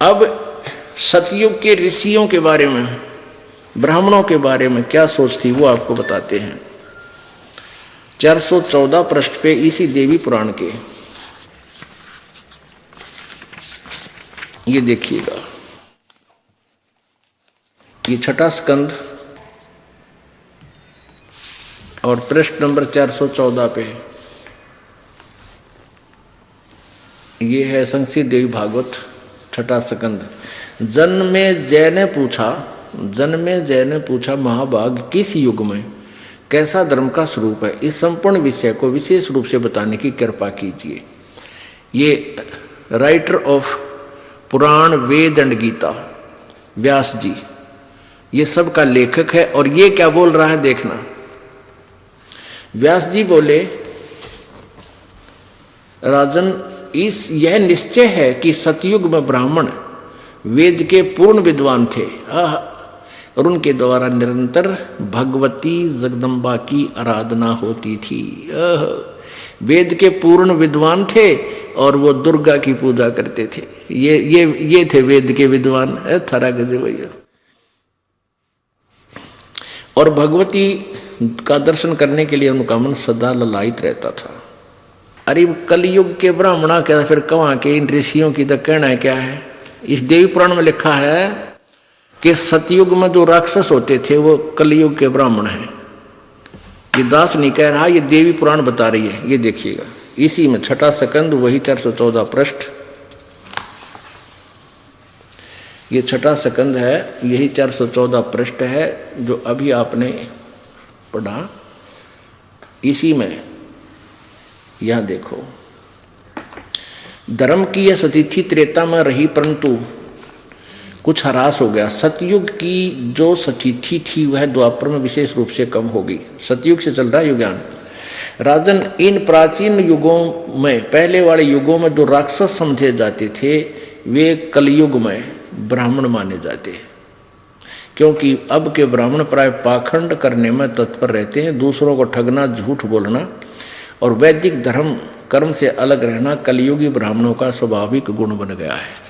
अब सतयुग के ऋषियों के बारे में, ब्राह्मणों के बारे में क्या सोच थी वो आपको बताते हैं। 414 पृष्ठ पे इसी देवी पुराण के ये देखिएगा, ये छठा स्कंद और पृष्ठ नंबर 414 पे ये है संक्षिप्त देवी भागवत छठा स्कंद। जन्मे जय ने पूछा महाभाग किस युग में कैसा धर्म का स्वरूप है, इस संपूर्ण विषय को विशेष रूप से बताने की कृपा कीजिए। ये writer of Purana Veda and Gita Vyas ji ये सब का लेखक है। और ये क्या बोल रहा है देखना, व्यास जी बोले राजन यह निश्चय है कि सतयुग में ब्राह्मण वेद के पूर्ण विद्वान थे और उनके द्वारा निरंतर भगवती जगदम्बा की आराधना होती थी। वेद के पूर्ण विद्वान थे और वो दुर्गा की पूजा करते थे। ये थे वेद के विद्वान, थरा गजे भैया। और भगवती का दर्शन करने के लिए उनका मन सदा ललायित रहता था। अरे कलयुग के ब्राह्मणा क्या फिर कहाँ के इन ऋषियों की तो कहना क्या है। इस देवी पुराण में लिखा है कि सतयुग में जो राक्षस होते थे वो कलयुग के ब्राह्मण हैं। ये दास नहीं कह रहा, ये देवी पुराण बता रही है। ये देखिएगा इसी में छठा स्कंद वही 414 पृष्ठ, ये छठा स्कंद है, यही 414 पृष्ठ है जो अभी आपने पढ़ा। इसी में यह देखो, धर्म की यह सतिथि त्रेता में रही परंतु कुछ ह्रास हो गया। सतयुग की जो सतिथि थी वह द्वापर में विशेष रूप से कम हो गई। सतयुग से चल रहा है युगान। राजन इन प्राचीन युगों में, पहले वाले युगों में जो राक्षस समझे जाते थे वे कलयुग में ब्राह्मण माने जाते हैं, क्योंकि अब के ब्राह्मण प्राय पाखंड करने में तत्पर रहते हैं, दूसरों को ठगना, झूठ बोलना और वैदिक धर्म कर्म से अलग रहना कलयुगी ब्राह्मणों का स्वाभाविक गुण बन गया है।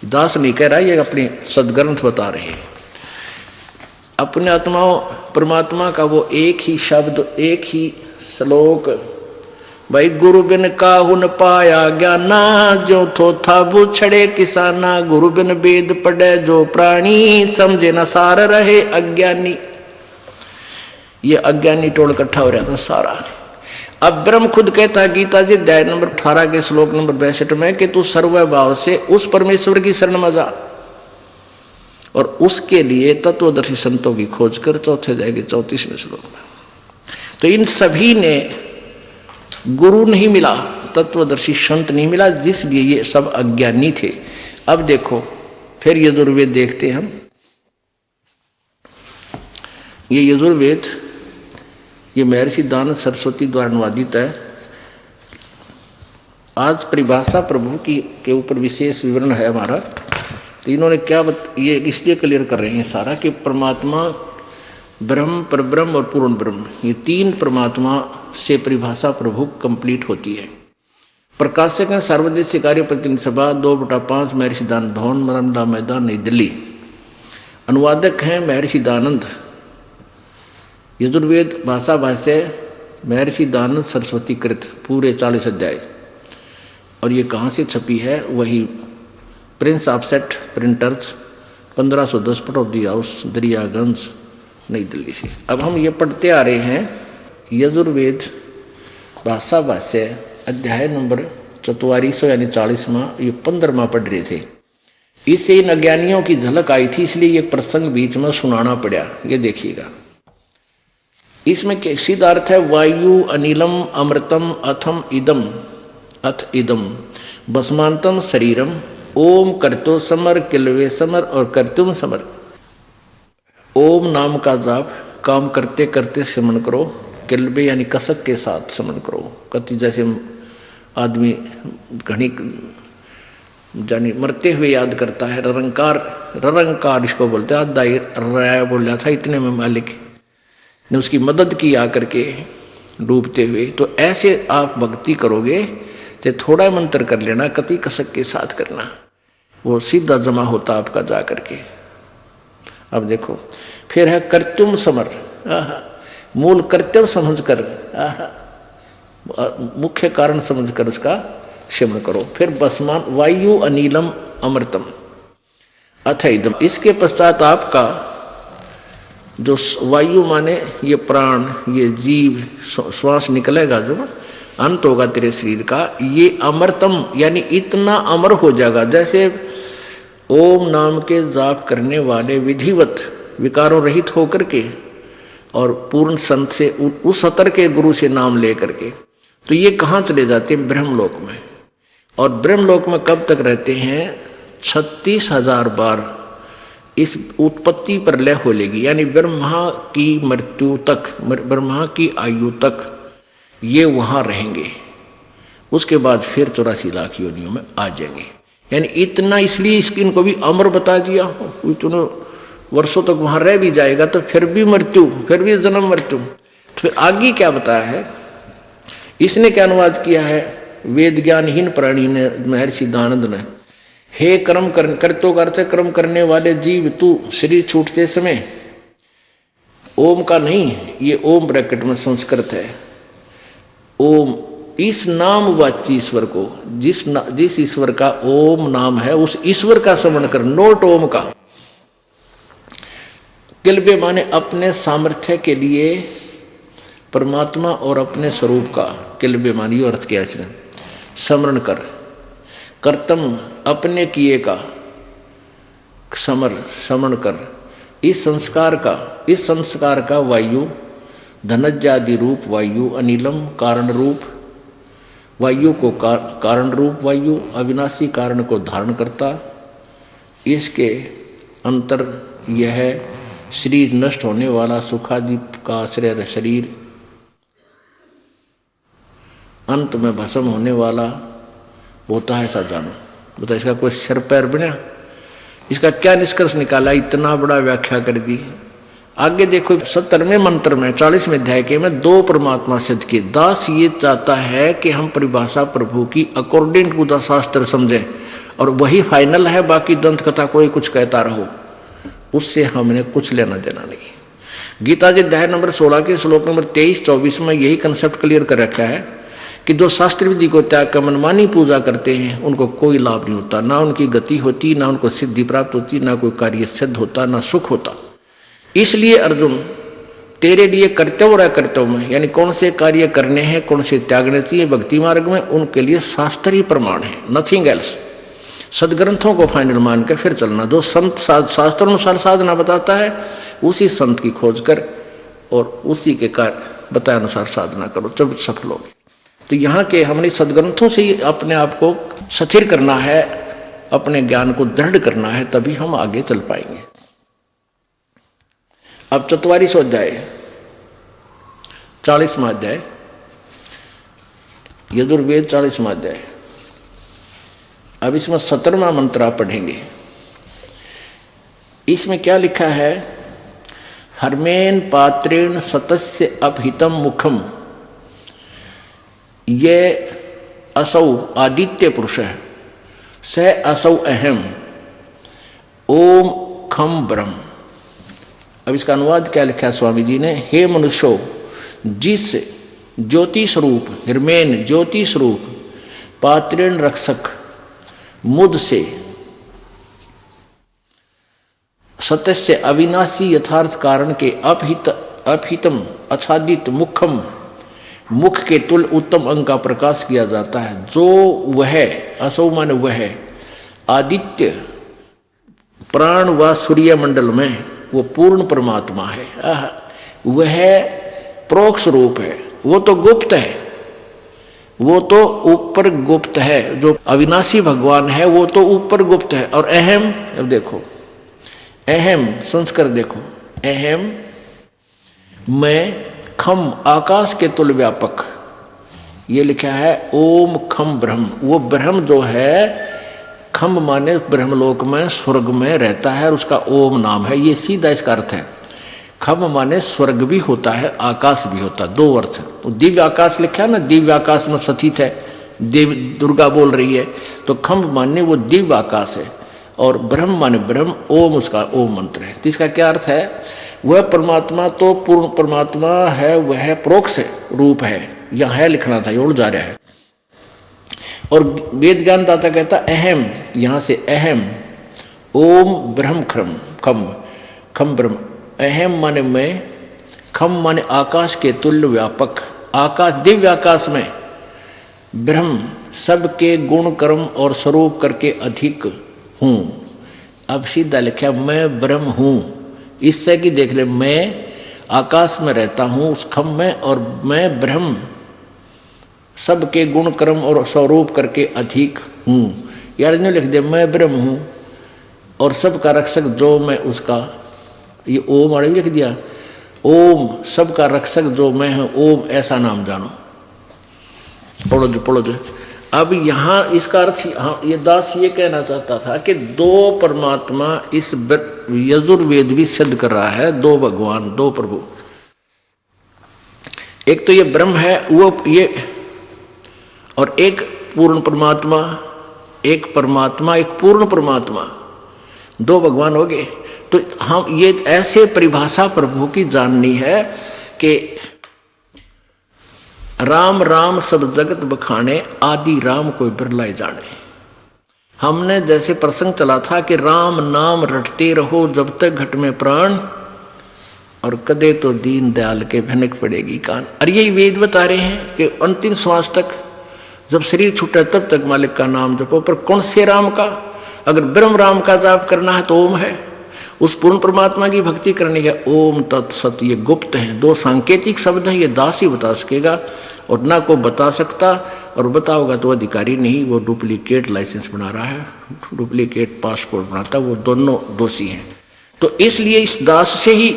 दास नहीं कह रहा, ये अपने सदग्रंथ बता रहे हैं। अपने आत्माओं परमात्मा का वो एक ही शब्द, एक ही श्लोक, भाई गुरु बिन काहू न पाया ज्ञाना, जो थोथा बुछड़े किसाना, गुरु बिन वेद पढ़े जो प्राणी, समझे न सार रहे अज्ञानी। ये अज्ञानी टोल इकट्ठा हो रहा था सारा। अब ब्रह्म खुद कहता है गीता जी अध्याय नंबर 18 के श्लोक नंबर 62 में कि तू सर्वभाव से उस परमेश्वर की शरण में जा और उसके लिए तत्वदर्शी संतों की खोज कर। चौथे अध्याय के 34वें श्लोक में तो इन सभी ने गुरु नहीं मिला, तत्वदर्शी संत नहीं मिला, जिसलिए ये सब अज्ञानी थे। अब देखो फिर यजुर्वेद देखते हैं हम। ये यजुर्वेद ये महर्षि दानव सरस्वती द्वारा अनुवादित है। आज परिभाषा प्रभु की के ऊपर विशेष विवरण है हमारा। तो इन्होंने क्या ये इसलिए क्लियर कर रहे हैं सारा कि परमात्मा ब्रह्म, परब्रह्म और पूर्ण ब्रह्म, ये तीन परमात्मा से परिभाषा प्रभु कंप्लीट होती है। प्रकाशक हैं सर्वदेशीय कार्य प्रतिनिधि सभा 2/5 महर्षि दान भवन मरमला मैदान नई दिल्ली। अनुवादक हैं महर्षि दानंद। यजुर्वेद भाषा भाष्य महर्षि दानंद सरस्वती कृत पूरे 40 अध्याय। और ये कहाँ से छपी है, वही Prince offset printers 1510 Pataudi house Daryaganj नई दिल्ली से। अब हम ये पढ़ते आ रहे हैं यजुर्वेद भाषा भाष्य अध्याय नंबर 4400 यानी 40वां, ये 15वां पढ़ रहे थे। इससे इन अज्ञानियों की झलक आई थी, इसलिए ये प्रसंग बीच में सुनाना पड़ा। ये देखिएगा इसमें सीधा अर्थ है वायु अनिलम अमृतम अथम इदम अथ इदम भस्मांतम शरीरम ओम करतो समर किलवे समर और कर्तुम समर। ओम नाम का जाप काम करते करते स्मरण करो, किलवे यानी कसक के साथ स्मरण करो। कति जैसे आदमी घनी जानी मरते हुए याद करता है, ररंकार इसको बोलते हैं। आधा राय बोल रहा था इतने में मालिक ने उसकी मदद की आकर के डूबते हुए। तो ऐसे आप भक्ति करोगे तो थोड़ा मंत्र कर लेना, कति कसक के साथ करना। वो सीधा जमा होता आपका जा करके। अब देखो फिर है कर्तुम समर, मूल कर्तव्य समझकर, मुख्य कारण समझकर उसका शमन करो। फिर बसमान वायु अनिलम अमृतम अथ इदम, इसके पश्चात आपका जो वायु माने ये प्राण, ये जीव, श्वास निकलेगा जो अंत होगा तेरे शरीर का, ये अमृतम यानी इतना अमर हो जाएगा जैसे ओम नाम के जाप करने वाले विधिवत विकारों रहित होकर के और पूर्ण संत से उस स्तर के गुरु से नाम ले करके, तो ये कहाँ चले जाते हैं? ब्रह्मलोक में। और ब्रह्मलोक में कब तक रहते हैं? 36,000 बार इस उत्पत्ति पर लय हो लेगी, यानी ब्रह्मा की मृत्यु तक, ब्रह्मा की आयु तक ये वहाँ रहेंगे। उसके बाद फिर 84 लाख योनियों में आ जाएंगे। यानी इतना, इसलिए इनको भी अमर बता दिया। इतने वर्षों तक वहाँ रह भी जाएगा तो फिर भी मृत्यु, फिर भी जन्म मृत्यु। तो फिर आगे क्या बताया है? इसने क्या अनुवाद किया है? वेद ज्ञानहीन प्राणी ने, महर्षि दानंद ने, हे कर्म करतो करते कर्म करने वाले जीव, तू शरीर छूटते समय ओम का नहीं, ये ओम ब्रैकेट में संस्कृत है, ओम इस नाम वाची ईश्वर को, जिस ईश्वर का ओम नाम है उस ईश्वर का स्मरण कर, नोट ओम का। किल्बे माने अपने सामर्थ्य के लिए परमात्मा और अपने स्वरूप का, किल्बे मानी अर्थ किया इसने, स्मरण कर। कर्तम अपने किए का स्मरण कर। इस संस्कार का वायु, धनज्जादि रूप वायु, अनिलम कारण रूप वायु को कारण रूप वायु, अविनाशी कारण को धारण करता। इसके अंतर यह है, शरीर नष्ट होने वाला, सुखादि का आश्रय शरीर अंत में भस्म होने वाला होता है, ऐसा जानो। बता इसका कोई सिर पैर बना? इसका क्या निष्कर्ष निकाला? इतना बड़ा व्याख्या कर दी। आगे देखो 70वें मंत्र में 40वें अध्याय के में 2 परमात्मा सिद्ध किए। दास ये चाहता है कि हम परिभाषा प्रभु की अकॉर्डिंग टू द शास्त्र समझें और वही फाइनल है, बाकी दंत कथा कोई कुछ कहता रहो, उससे हमने कुछ लेना देना नहीं। गीता जी अध्याय नंबर 16 के श्लोक नंबर 23-24 में यही कंसेप्ट क्लियर कर रखा है कि जो शास्त्र विधि को त्याग कर मनमानी पूजा करते हैं उनको कोई लाभ नहीं होता, ना उनकी गति होती, ना उनको सिद्धि प्राप्त होती, ना कोई कार्य सिद्ध होता, ना सुख होता। इसलिए अर्जुन, तेरे लिए कर्तव्य और अकर्तव्य में, यानी कौन से कार्य करने हैं, कौन से त्यागने चाहिए भक्ति मार्ग में, उनके लिए शास्त्र ही प्रमाण है, नथिंग एल्स। सदग्रंथों को फाइनल मान कर फिर चलना। जो संत शास्त्र अनुसार साधना बताता है उसी संत की खोज कर और उसी के कार्य बताए अनुसार साधना करो, जब सफल होगी। तो यहाँ के हमने सदग्रंथों से ही अपने आप को स्थिर करना है, अपने ज्ञान को दृढ़ करना है, तभी हम आगे चल पाएंगे। अब 44वां अध्याय, 40वां अध्याय, यजुर्वेद 40वां अध्याय। अब इसमें 17वां मंत्र आप पढ़ेंगे। इसमें क्या लिखा है? हर्मेन पात्रेण सतस्य अपहितम मुखम, ये असौ आदित्य पुरुष है, स असौ अहम ओम खम ब्रह्म। अब इसका अनुवाद क्या लिखा है स्वामी जी ने? हे मनुष्यो, जिस ज्योति स्वरूप, हिरमेन ज्योति स्वरूप, पात्रेण रक्षक मुद से, सत्य से अविनाशी यथार्थ कारण के अपहितम आच्छादित मुखम, मुख के तुल उत्तम अंग का प्रकाश किया जाता है, जो वह असौ माने वह आदित्य प्राण व सूर्य मंडल में वो पूर्ण परमात्मा है। वह प्रोक्ष रूप है, वो तो गुप्त है, वो तो ऊपर गुप्त है। जो अविनाशी भगवान है वो तो ऊपर गुप्त है। और अहम, अब देखो अहम संस्कार देखो, अहम मैं खम आकाश के तुल व्यापक, ये लिखा है ओम खम ब्रह्म। वो ब्रह्म जो है, खम माने ब्रह्मलोक में स्वर्ग में रहता है, उसका ओम नाम है, ये सीधा इसका अर्थ है। खम माने स्वर्ग भी होता है, आकाश भी होता है, 2 अर्थ। दिव्य आकाश लिखा है ना, दिव्य आकाश में स्थित है, देव दुर्गा बोल रही है, तो खम माने वो दिव्य आकाश है। और ब्रह्म माने ब्रह्म, ओम उसका ओम मंत्र है। तो इसका क्या अर्थ है? वह परमात्मा तो पूर्ण परमात्मा है, वह परोक्ष रूप है, यहाँ है लिखना था, ये उड़ जा रहा है। और वेद ज्ञान दाता कहता अहम, यहाँ से अहम, ओम ब्रह्म खम खम खम ब्रह्म, अहम माने मैं, खम माने आकाश के तुल्य व्यापक, आकाश दिव्य आकाश में ब्रह्म सबके गुण कर्म और स्वरूप करके अधिक हूँ। अब सीधा लिखा मैं ब्रह्म हूँ, इससे कि देख ले मैं आकाश में रहता हूँ उस खम में, और मैं ब्रह्म सबके गुण कर्म और स्वरूप करके अधिक हूँ। यार इन्हें लिख दे मैं ब्रह्म हूँ और सबका रक्षक जो मैं उसका, ये ओम और भी लिख दिया, ओम सबका रक्षक जो मैं हूँ, ओम ऐसा नाम जानो। पढ़ो जो पढ़ो जो। अब यहाँ इसका अर्थ, हाँ ये दास ये कहना चाहता था कि दो परमात्मा इस यजुर्वेद भी सिद्ध कर रहा है, दो भगवान दो प्रभु। एक तो ये ब्रह्म है वो ये, और एक पूर्ण परमात्मा, एक परमात्मा एक पूर्ण परमात्मा, दो भगवान हो गए। तो हम ये ऐसे परिभाषा प्रभु की जाननी है कि राम राम सब जगत बखाने, आदि राम कोई बिरलाए जाने। हमने जैसे प्रसंग चला था कि राम नाम रटते रहो जब तक घट में प्राण, और कदे तो दीन दयाल के भनक पड़ेगी कान। और यही वेद बता रहे हैं कि अंतिम श्वास तक जब शरीर छूटा तब तक मालिक का नाम जपो। पर कौन से राम का? अगर ब्रह्म राम का जाप करना है तो ओम है, उस पूर्ण परमात्मा की भक्ति करनी है ओम तत्सत। ये गुप्त हैं, दो सांकेतिक शब्द हैं, ये दास ही बता सकेगा और ना को बता सकता, और बताओगा तो अधिकारी नहीं, वो डुप्लीकेट लाइसेंस बना रहा है, डुप्लीकेट पासपोर्ट बनाता, वो दोनों दोषी हैं। तो इसलिए इस दास से ही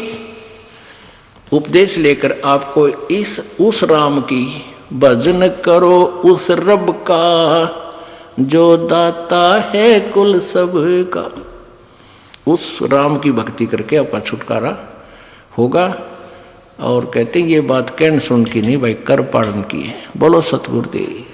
उपदेश लेकर आपको इस उस राम की भजन करो, उस रब का जो दाता है कुल सब का। उस राम की भक्ति करके आपका छुटकारा होगा। और कहते हैं ये बात कहन सुन की नहीं भाई, कर पालन की है। बोलो सतगुरुदेव।